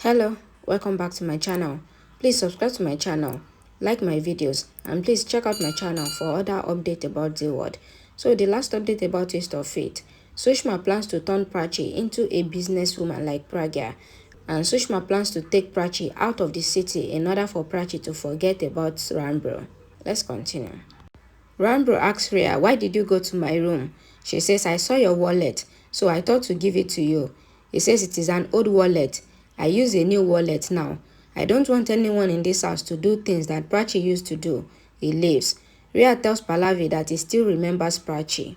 Hello, welcome back to my channel. Please subscribe to my channel, like my videos, and please check out my channel for other updates about ZeeWorld. So the last update about Twist of Fate, Sushma plans to turn Prachi into a businesswoman like Pragya, and Sushma plans to take Prachi out of the city in order for Prachi to forget about Ranbir. Let's continue. Ranbir asks Rhea, "Why did you go to my room?" She says, "I saw your wallet, so I thought to give it to you." He says, "It is an old wallet. I use a new wallet now. I don't want anyone in this house to do things that Prachi used to do." He leaves. Rhea tells Pallavi that he still remembers Prachi.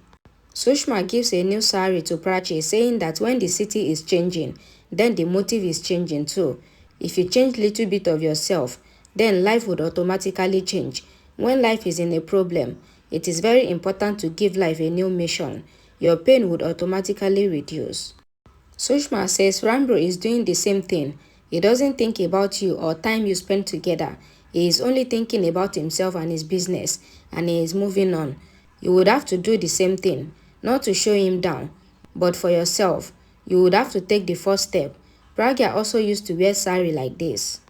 Sushma gives a new sari to Prachi, saying that when the city is changing, then the motive is changing too. If you change little bit of yourself, then life would automatically change. When life is in a problem, it is very important to give life a new mission. Your pain would automatically reduce. Sushma says Ranbir is doing the same thing. He doesn't think about you or time you spend together. He is only thinking about himself and his business, and he is moving on. You would have to do the same thing, not to show him down, but for yourself. You would have to take the first step. Pragya also used to wear sari like this.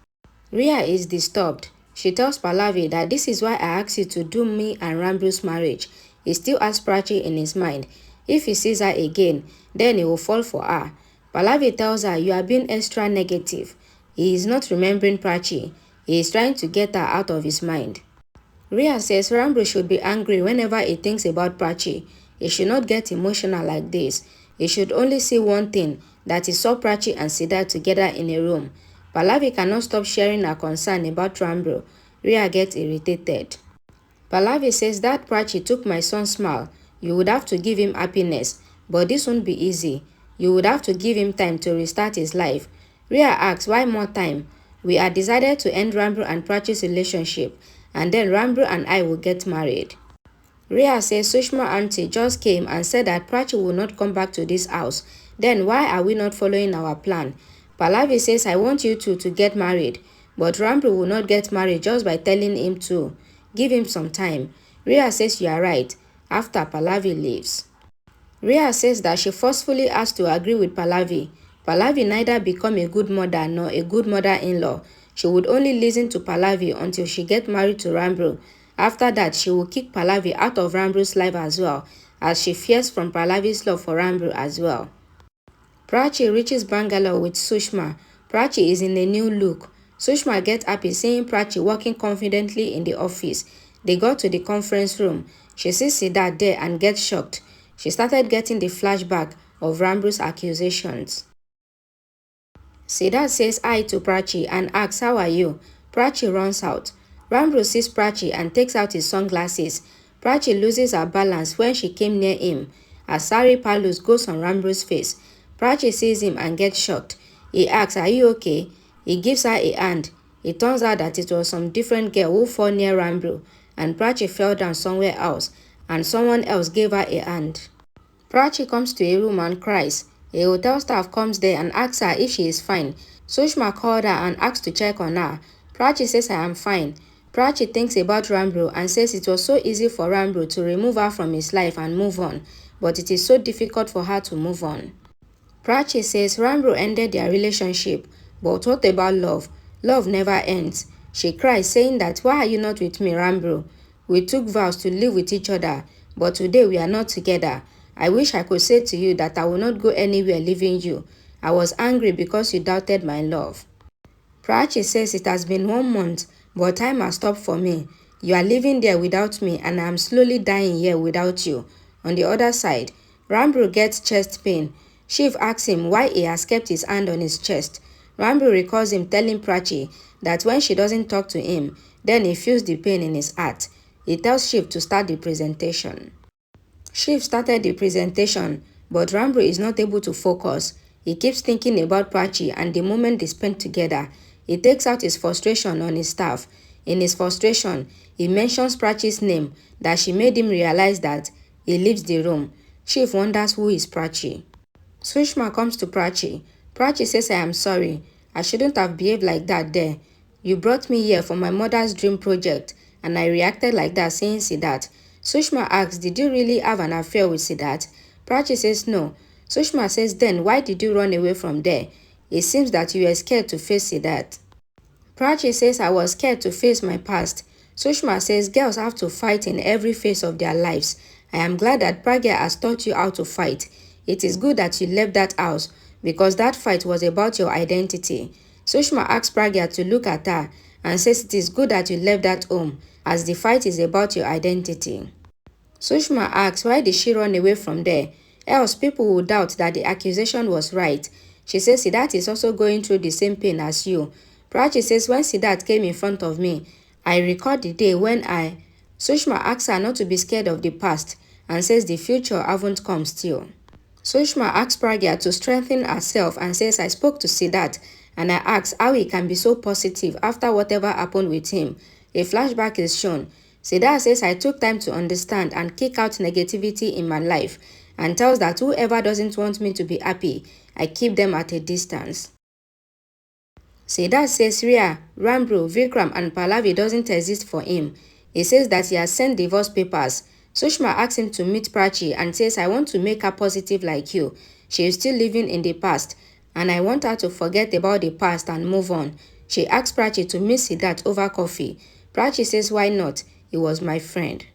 Rhea is disturbed. She tells Pallavi that this is why I asked you to do me and Ranbir's marriage. He still has Prachi in his mind. If he sees her again, then he will fall for her. Pallavi tells her, "You are being extra negative." He is not remembering Prachi. He is trying to get her out of his mind. Rhea says Ranbir should be angry whenever he thinks about Prachi. He should not get emotional like this. He should only see one thing, that he saw Prachi and Siddharth together in a room. Pallavi cannot stop sharing her concern about Ranbir. Rhea gets irritated. Pallavi says that Prachi took my son's smile. You would have to give him happiness, but this won't be easy. You would have to give him time to restart his life. Rhea asks, "Why more time?" "We are decided to end Ranbir and Prachi's relationship, and then Ranbir and I will get married." Rhea says Sushma auntie just came and said that Prachi will not come back to this house. Then why are we not following our plan? Pallavi says, "I want you two to get married, but Ranbir will not get married just by telling him to. Give him some time." Rhea says you are right, after Pallavi leaves. Rhea says that she forcefully has to agree with Pallavi. Pallavi neither become a good mother nor a good mother-in-law. She would only listen to Pallavi until she gets married to Ranbir. After that, she will kick Pallavi out of Ranbir's life as well, as she fears from Pallavi's love for Ranbir as well. Prachi reaches Bangalore with Sushma. Prachi is in a new look. Sushma gets happy seeing Prachi walking confidently in the office. They go to the conference room. She sees Siddharth there and gets shocked. She started getting the flashback of Ranbir's accusations. Siddharth says hi to Prachi and asks, "How are you?" Prachi runs out. Ranbir sees Prachi and takes out his sunglasses. Prachi loses her balance when she came near him. A sari palus goes on Ranbir's face. Prachi sees him and gets shocked. He asks, "Are you okay?" He gives her a hand. It turns out that it was some different girl who fell near Ranbir, and Prachi fell down somewhere else, and someone else gave her a hand. Prachi comes to a room and cries. A hotel staff comes there and asks her if she is fine. Sushma called her and asked to check on her. Prachi says, "I am fine." Prachi thinks about Ranbir and says it was so easy for Ranbir to remove her from his life and move on, but it is so difficult for her to move on. Prachi says Ranbir ended their relationship, but what about love? Love never ends. She cries, saying that, "Why are you not with me, Ranbir? We took vows to live with each other, but today we are not together. I wish I could say to you that I will not go anywhere leaving you. I was angry because you doubted my love." Prachi says it has been 1 month, but time has stopped for me. You are living there without me, and I am slowly dying here without you. On the other side, Ranbir gets chest pain. Shiv asks him why he has kept his hand on his chest. Ranbir recalls him telling Prachi that when she doesn't talk to him, then he feels the pain in his heart. He tells Shiv to start the presentation. Shiv started the presentation, but Ranbir is not able to focus. He keeps thinking about Prachi and the moment they spent together. He takes out his frustration on his staff. In his frustration, he mentions Prachi's name, that she made him realize that. He leaves the room. Shiv wonders who is Prachi. Sushma comes to Prachi. Prachi says, "I am sorry. I shouldn't have behaved like that there. You brought me here for my mother's dream project, and I reacted like that saying Siddharth." Sushma asks, "Did you really have an affair with Siddharth?" Prachi says no. Sushma says, "Then why did you run away from there?" It seems that you were scared to face Siddharth. Prachi says, I was scared to face my past. Sushma says, girls have to fight in every phase of their lives. I am glad that Pragya has taught you how to fight. It is good that you left that house because that fight was about your identity. Sushma asks Pragya to look at her and says it is good that you left that home as the fight is about your identity. Sushma asks why did she run away from there, else people would doubt that the accusation was right. She says Siddharth is also going through the same pain as you. Prachi says when Siddharth came in front of me, I recall the day when Sushma asks her not to be scared of the past and says the future haven't come still. Sushma asks Pragya to strengthen herself and says I spoke to Siddharth and I asked how he can be so positive after whatever happened with him. A flashback is shown. Siddharth says I took time to understand and kick out negativity in my life and tells that whoever doesn't want me to be happy, I keep them at a distance. Siddharth says Riya, Ranbir, Vikram and Pallavi doesn't exist for him. He says that he has sent divorce papers. Sushma asks him to meet Prachi and says I want to make her positive like you. She is still living in the past and I want her to forget about the past and move on. She asks Prachi to meet Siddharth over coffee. Prachi says why not? He was my friend.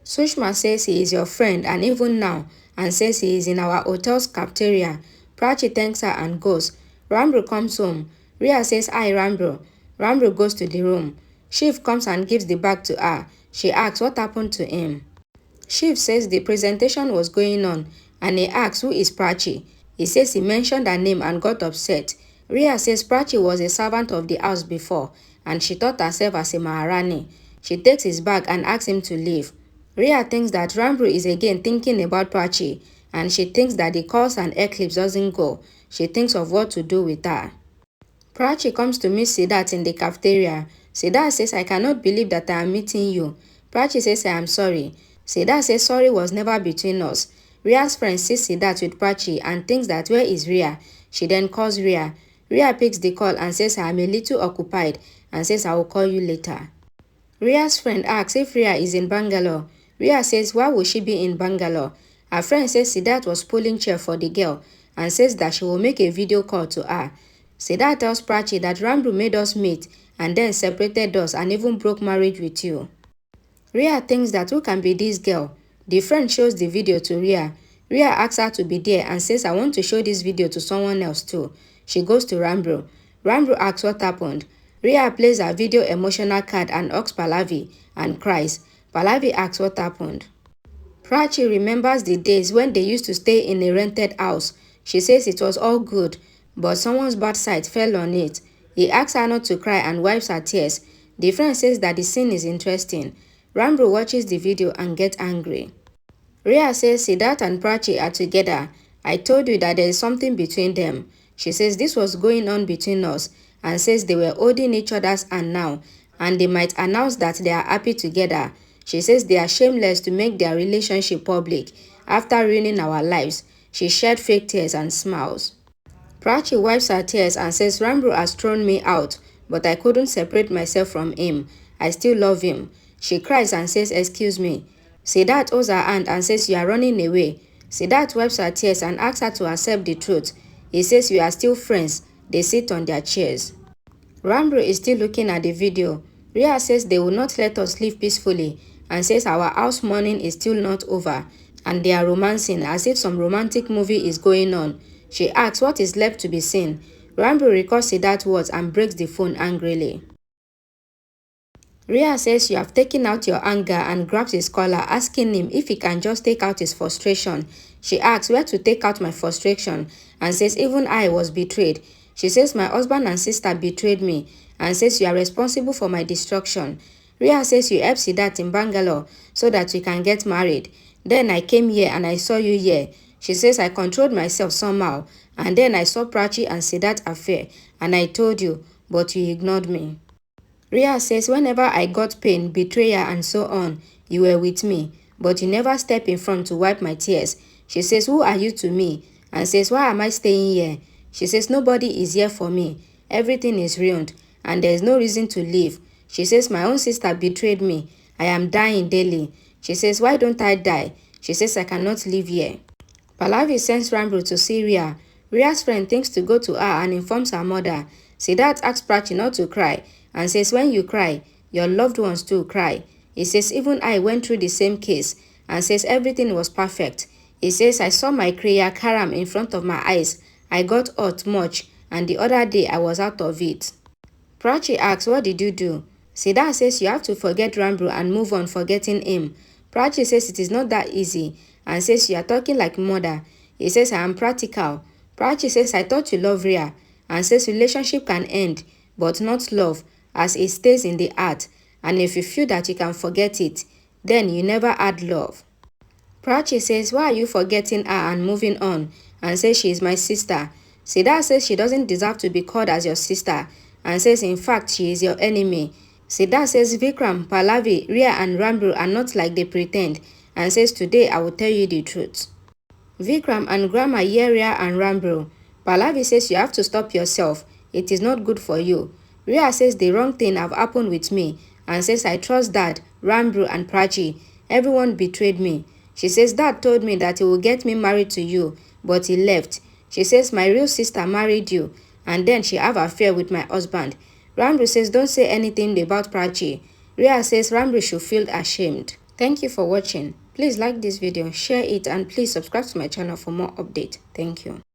Sushma says he is your friend and even now and says he is in our hotel's cafeteria. Prachi thanks her and goes. Ranbir comes home. Riya says hi Ranbir. Ranbir goes to the room. Shiv comes and gives the bag to her. She asks what happened to him. Shiv says the presentation was going on and he asks who is Prachi. He says he mentioned her name and got upset. Riya says Prachi was a servant of the house before and she thought herself as a Maharani. She takes his bag and asks him to leave. Riya thinks that Ranbir is again thinking about Prachi and she thinks that the calls and eclipse doesn't go. She thinks of what to do with her. Prachi comes to meet Siddharth in the cafeteria. Siddharth says, I cannot believe that I am meeting you. Prachi says, I am sorry. Siddharth says sorry was never between us. Riya's friend sees Siddharth with Prachi and thinks that where is Riya? She then calls Riya. Riya picks the call and says I am a little occupied and says I will call you later. Riya's friend asks if Riya is in Bangalore. Riya says why would she be in Bangalore? Her friend says Siddharth was pulling chair for the girl and says that she will make a video call to her. Siddharth tells Prachi that Ranbir made us meet and then separated us and even broke marriage with you. Riya thinks that who can be this girl? The friend shows the video to Riya. Riya asks her to be there and says I want to show this video to someone else too. She goes to Ranbir. Ranbir asks what happened. Riya plays her video emotional card and asks Pallavi and cries. Pallavi asks what happened. Prachi remembers the days when they used to stay in a rented house. She says it was all good, but someone's bad sight fell on it. He asks her not to cry and wipes her tears. The friend says that the scene is interesting. Ranbir watches the video and gets angry. Riya says Siddharth and Prachi are together. I told you that there is something between them. She says this was going on between us and says they were holding each other's hand now and they might announce that they are happy together. She says they are shameless to make their relationship public after ruining our lives. She shed fake tears and smiles. Prachi wipes her tears and says Ranbir has thrown me out, but I couldn't separate myself from him. I still love him. She cries and says excuse me. Siddharth holds her hand and says you are running away. Siddharth wipes her tears and asks her to accept the truth. He says you are still friends. They sit on their chairs. Ranbir is still looking at the video. Riya says they will not let us live peacefully and says our house mourning is still not over and they are romancing as if some romantic movie is going on. She asks what is left to be seen. Ranbir recalls Siddharth's words and breaks the phone angrily. Riya says you have taken out your anger and grabs his collar, asking him if he can just take out his frustration. She asks where to take out my frustration and says even I was betrayed. She says my husband and sister betrayed me and says you are responsible for my destruction. Riya says you helped Siddharth in Bangalore so that we can get married. Then I came here and I saw you here. She says I controlled myself somehow and then I saw Prachi and Siddharth affair and I told you, but you ignored me. Riya says whenever I got pain, betrayal and so on, you were with me, but you never step in front to wipe my tears. She says who are you to me and says why am I staying here? She says nobody is here for me. Everything is ruined and there is no reason to leave. She says my own sister betrayed me. I am dying daily. She says why don't I die? She says I cannot live here. Pallavi sends Ranbir to see Riya. Ria's friend thinks to go to her and informs her mother. Siddharth asks Prachi not to cry and says when you cry, your loved ones too cry. He says even I went through the same case and says everything was perfect. He says I saw my Kriya Karam in front of my eyes. I got hurt much and the other day I was out of it. Prachi asks what did you do? Siddharth says you have to forget Ranbir and move on forgetting him. Prachi says it is not that easy and says you are talking like mother. He says I am practical. Prachi says I thought you love Ria and says relationship can end but not love as it stays in the heart, and if you feel that you can forget it, then you never had love. Prachi says why are you forgetting her and moving on and says she is my sister. Siddharth says she doesn't deserve to be called as your sister and says in fact she is your enemy. Siddharth says Vikram, Pallavi, Ria and Ranbir are not like they pretend and says today I will tell you the truth. Vikram and Grandma hear Ria and Ranbir. Pallavi says you have to stop yourself. It is not good for you. Ria says the wrong thing have happened with me and says I trust Dad, Ranbir and Prachi. Everyone betrayed me. She says Dad told me that he will get me married to you, but he left. She says my real sister married you and then she have an affair with my husband. Ranbir says don't say anything about Prachi. Ria says Ranbir should feel ashamed. Thank you for watching. Please like this video, share it and please subscribe to my channel for more updates. Thank you.